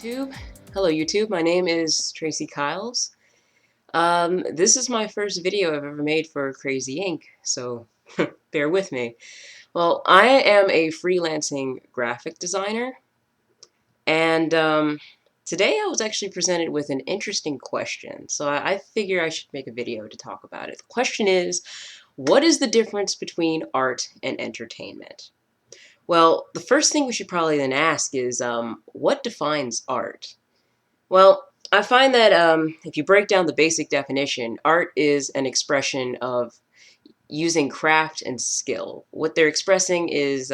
YouTube. Hello YouTube, my name is Tracey Kyles. This is my first video I've ever made for Crazy Inc., so bear with me. Well, I am a freelancing graphic designer, and today I was actually presented with an interesting question, so I figure I should make a video to talk about it. The question is, what is the difference between art and entertainment? Well, the first thing we should probably then ask is, what defines art? Well, I find that if you break down the basic definition, art is an expression of using craft and skill. What they're expressing is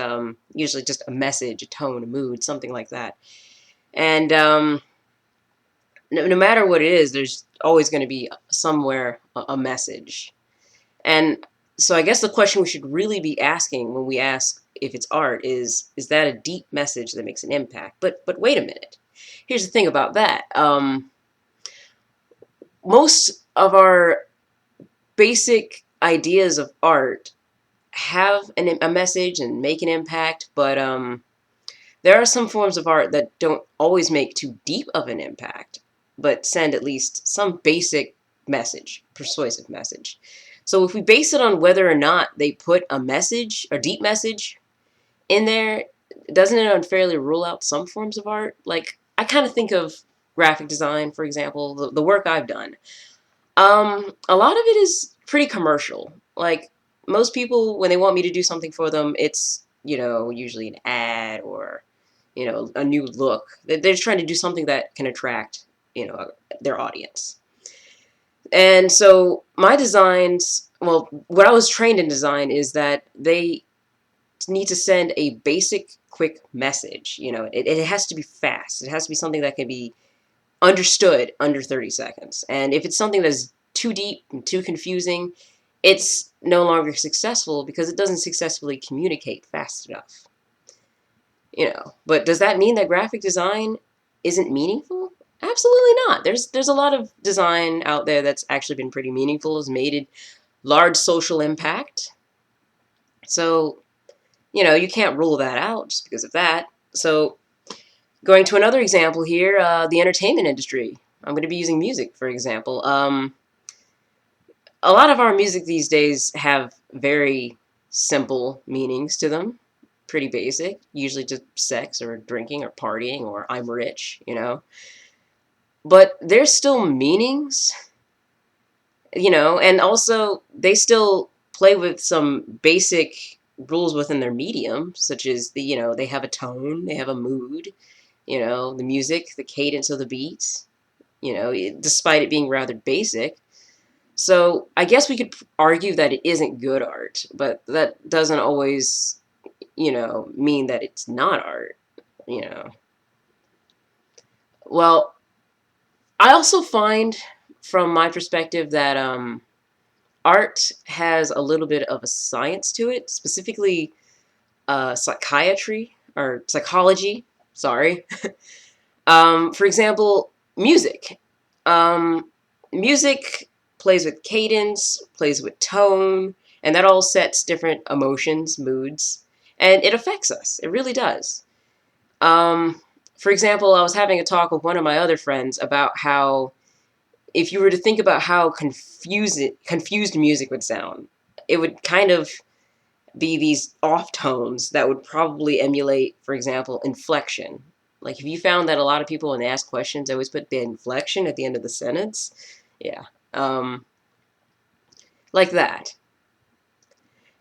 usually just a message, a tone, a mood, something like that. And no matter what it is, there's always going to be somewhere a message. And so I guess the question we should really be asking when we ask if it's art is that a deep message that makes an impact? But wait a minute. Here's the thing about that. Most of our basic ideas of art have a message and make an impact, but there are some forms of art that don't always make too deep of an impact, but send at least some basic message, persuasive message. So if we base it on whether or not they put a message, a deep message, in there, doesn't it unfairly rule out some forms of art? Like, I kind of think of graphic design, for example, the work I've done. A lot of it is pretty commercial. Like, most people, when they want me to do something for them, it's, usually an ad or, a new look. They're trying to do something that can attract, their audience. And so my designs, well, what I was trained in design is that they need to send a basic, quick message. It has to be fast. It has to be something that can be understood under 30 seconds. And if it's something that's too deep and too confusing, it's no longer successful because it doesn't successfully communicate fast enough. But does that mean that graphic design isn't meaningful? Absolutely not. There's a lot of design out there that's actually been pretty meaningful, has made a large social impact. So, you can't rule that out just because of that. So, going to another example here, the entertainment industry. I'm going to be using music, for example. A lot of our music these days have very simple meanings to them. Pretty basic. Usually just sex or drinking or partying or I'm rich. But there's still meanings, and also they still play with some basic rules within their medium, such as they have a tone, they have a mood, the music, the cadence of the beats, despite it being rather basic. So I guess we could argue that it isn't good art, but that doesn't always, mean that it's not art. Well, I also find, from my perspective, that art has a little bit of a science to it, specifically psychiatry or psychology. Sorry. For example, music. Music plays with cadence, plays with tone, and that all sets different emotions, moods, and it affects us. It really does. For example, I was having a talk with one of my other friends about how if you were to think about how confused music would sound, it would kind of be these off tones that would probably emulate, for example, inflection. Like if you found that a lot of people, when they ask questions, they always put the inflection at the end of the sentence. Yeah. Like that.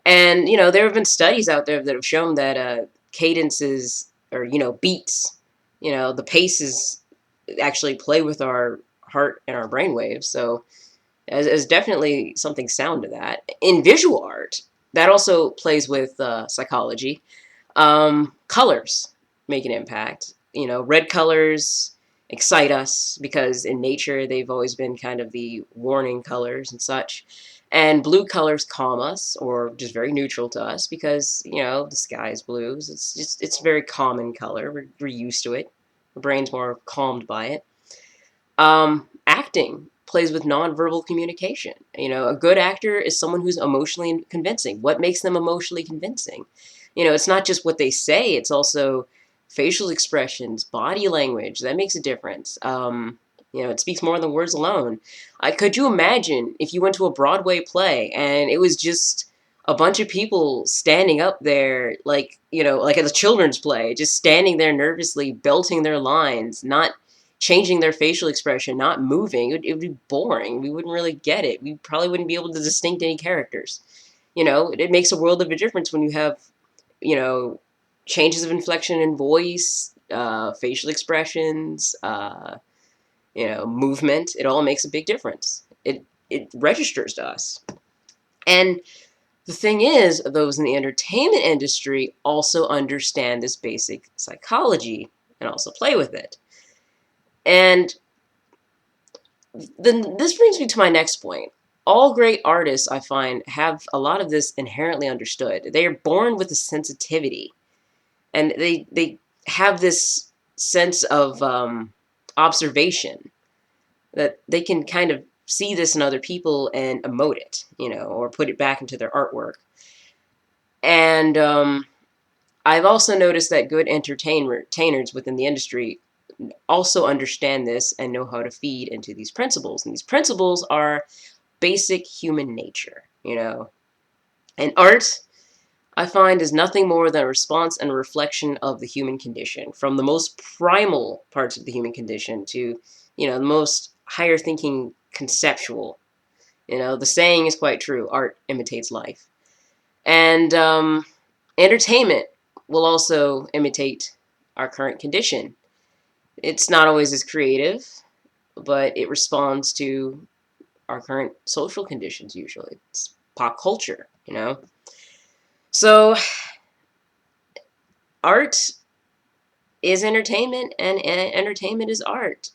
And, there have been studies out there that have shown that cadences or, beats, the paces actually play with our heart and our brain waves. So there's definitely something sound to that. In visual art, that also plays with psychology. Colors make an impact. Red colors excite us because in nature they've always been kind of the warning colors and such. And blue colors calm us, or just very neutral to us because, the sky is blue. It's a very common color. We're used to it. The brain's more calmed by it. Acting plays with nonverbal communication. A good actor is someone who's emotionally convincing. What makes them emotionally convincing? It's not just what they say, it's also facial expressions, body language, that makes a difference. It speaks more than words alone. Could you imagine if you went to a Broadway play and it was just a bunch of people standing up there, like at a children's play, just standing there nervously, belting their lines, not changing their facial expression, not moving? It would be boring. We wouldn't really get it. We probably wouldn't be able to distinct any characters. It makes a world of a difference when you have, you know, changes of inflection in voice, facial expressions, movement. It all makes a big difference. It registers to us. And the thing is, those in the entertainment industry also understand this basic psychology and also play with it. And then this brings me to my next point. All great artists, I find, have a lot of this inherently understood. They are born with a sensitivity, and they have this sense of observation that they can kind of see this in other people and emote it, or put it back into their artwork. And I've also noticed that good entertainers within the industry also understand this and know how to feed into these principles. And these principles are basic human nature. And art, I find, is nothing more than a response and a reflection of the human condition, from the most primal parts of the human condition to, the most higher thinking conceptual. The saying is quite true: art imitates life. And entertainment will also imitate our current condition. It's not always as creative, but it responds to our current social conditions usually. It's pop culture. So art is entertainment, and entertainment is art.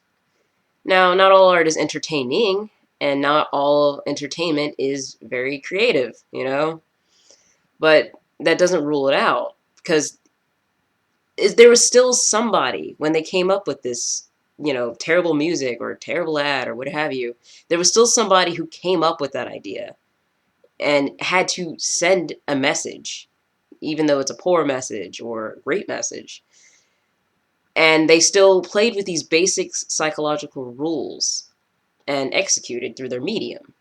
Now, not all art is entertaining, and not all entertainment is very creative. But that doesn't rule it out, because there was still somebody, when they came up with this, terrible music or terrible ad or what have you, there was still somebody who came up with that idea and had to send a message, even though it's a poor message or a great message. And they still played with these basic psychological rules and executed through their medium.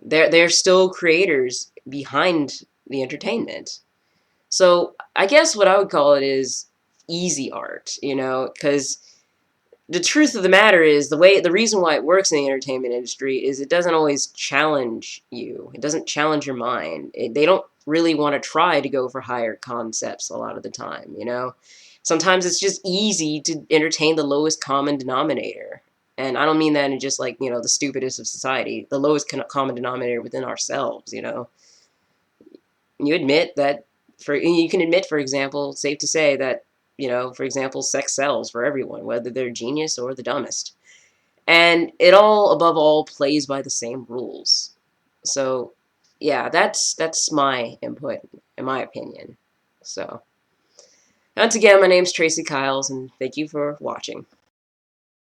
They're still creators behind the entertainment. So I guess what I would call it is easy art, because the truth of the matter is, the reason why it works in the entertainment industry is it doesn't always challenge you. It doesn't challenge your mind. They don't really want to try to go for higher concepts a lot of the time. Sometimes it's just easy to entertain the lowest common denominator. And I don't mean that in just like, the stupidest of society, the lowest common denominator within ourselves. You can admit, for example, safe to say that, for example, sex sells for everyone, whether they're genius or the dumbest. And it all, above all, plays by the same rules. So, yeah, that's my input, in my opinion. So, once again, my name's Tracey Kyles, and thank you for watching.